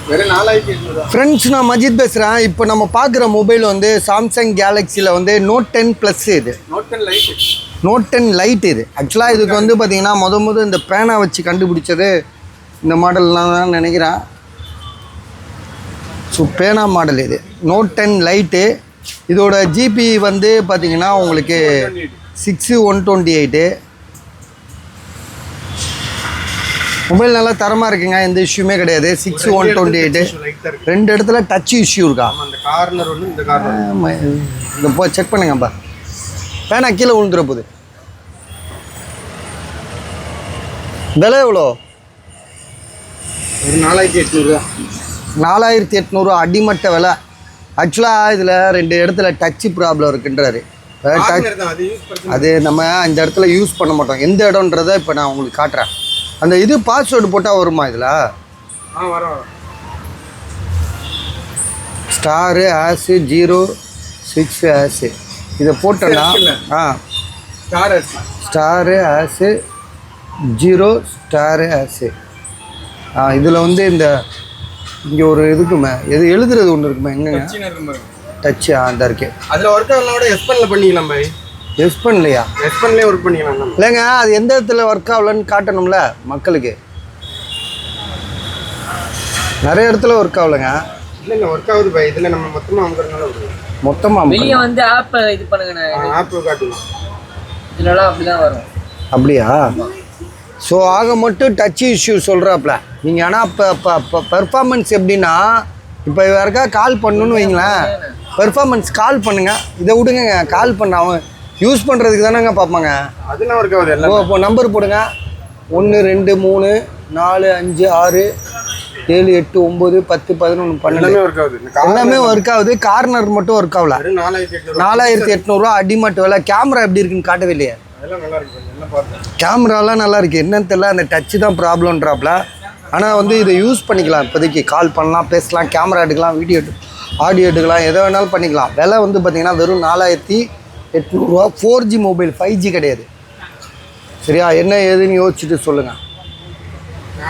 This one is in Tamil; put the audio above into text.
வெறும் 4800. ஃப்ரெண்ட்ஸ், நான் மஜித் பேசுகிறேன். இப்போ நம்ம பார்க்குற மொபைல் வந்து சாம்சங் கேலக்ஸியில் வந்து Note 10 Plus இது. Note 10 Lite. Note 10 Lite இது. ஆக்சுவலாக இதுக்கு வந்து பார்த்தீங்கன்னா முத இந்த பேனா வச்சு கண்டுபிடிச்சது இந்த மாடல்லாம் தான் நினைக்கிறேன். ஸோ பேனா மாடல் இது Note 10 Lite. இதோட ஜிபி வந்து பார்த்தீங்கன்னா உங்களுக்கு 6128. மொபைல் நல்லா தரமாக இருக்குங்க, எந்த இஷ்யூமே கிடையாது. 6128. ரெண்டு இடத்துல டச் இஷ்யூ இருக்கா? அந்த கார்னர் ஒன்று, இந்த கார்னர். இந்த போ செக் பண்ணுங்கப்பா. பேனா கீழே விழுந்துற போகுது. விலை எவ்வளோ? ஒரு 4800. 4800 அடிமட்ட விலை. ஆக்சுவலாக இதில் ரெண்டு இடத்துல டச்சு ப்ராப்ளம் இருக்குன்றாரு. அது நம்ம இந்த இடத்துல யூஸ் பண்ண மாட்டோம். எந்த இடம்ன்றதை இப்போ நான் உங்களுக்கு காட்டுறேன். அந்த இது பாஸ்வேர்டு போட்டால் வருமா இதில்? வரும். *#06# இதை போட்டோன்னா *#0*#. இதில் வந்து இந்த இங்கே ஒரு இதுக்குமே எது எழுதுறது ஒன்று இருக்குமே, எங்கங்க டச்சு? அந்த இருக்கே. அதில் ஒர்க் ஆகலாம் கூட எஸ்பென்ல பண்ணிக்கலாம் பை. எஸ்பென்லையா? எஸ்பென்லேயே ஒர்க் பண்ணிக்கலாம். இல்லைங்க, அது எந்த இடத்துல ஒர்க் ஆகலன்னு காட்டணும்ல மக்களுக்கு. நிறைய இடத்துல ஒர்க் ஆகலைங்க. இல்லை ஒர்க் ஆகுது பை. இதில் நம்ம மொத்தமாக அமுக்கிறதுனால வருது. மொத்தமாக வெளியே வந்து ஆப் இது பண்ணுங்க. ஆப் காட்டுங்க. இதெல்லாம் அப்படிதான் வரும். அப்படியா? ஸோ ஆக மட்டும் டச் இஷ்யூ சொல்கிறாப்புல நீங்கள். ஆனால் இப்போ பெர்ஃபார்மன்ஸ் எப்படின்னா, இப்போ யாருக்கா கால் பண்ணணுன்னு வைங்களேன், பெர்ஃபார்மன்ஸ் கால் பண்ணுங்க. இதை விடுங்க, கால் பண்ண அவன் யூஸ் பண்ணுறதுக்கு தானேங்க பார்ப்பாங்க. அதெல்லாம் ஒர்க் ஆகுது. ஓ, இப்போ நம்பர் போடுங்க. 1 2 3 4 5 6 7 8 9 10 11 12 ஒர்க் ஆகுது. எல்லாமே ஒர்க் ஆகுது. கார்னர் மட்டும் ஒர்க் ஆகல. 4800 அடிமட்டு விலை. கேமரா எப்படி இருக்குன்னு காட்டவே இல்லையே. கேமராலாம் நல்லா இருக்குது. என்னன்னு தெரியல, அந்த டச்சு தான் ப்ராப்ளம்ன்றாப்ல. ஆனால் வந்து இதை யூஸ் பண்ணிக்கலாம். இப்போதைக்கு கால் பண்ணலாம், பேசலாம், கேமரா எடுக்கலாம், வீடியோ ஆடியோ எடுக்கலாம், எதை வேணாலும் பண்ணிக்கலாம். விலை வந்து பார்த்திங்கன்னா வெறும் 4800. 4G மொபைல், 5G கிடையாது. சரியா? என்ன ஏதுன்னு யோசிச்சுட்டு சொல்லுங்கள்.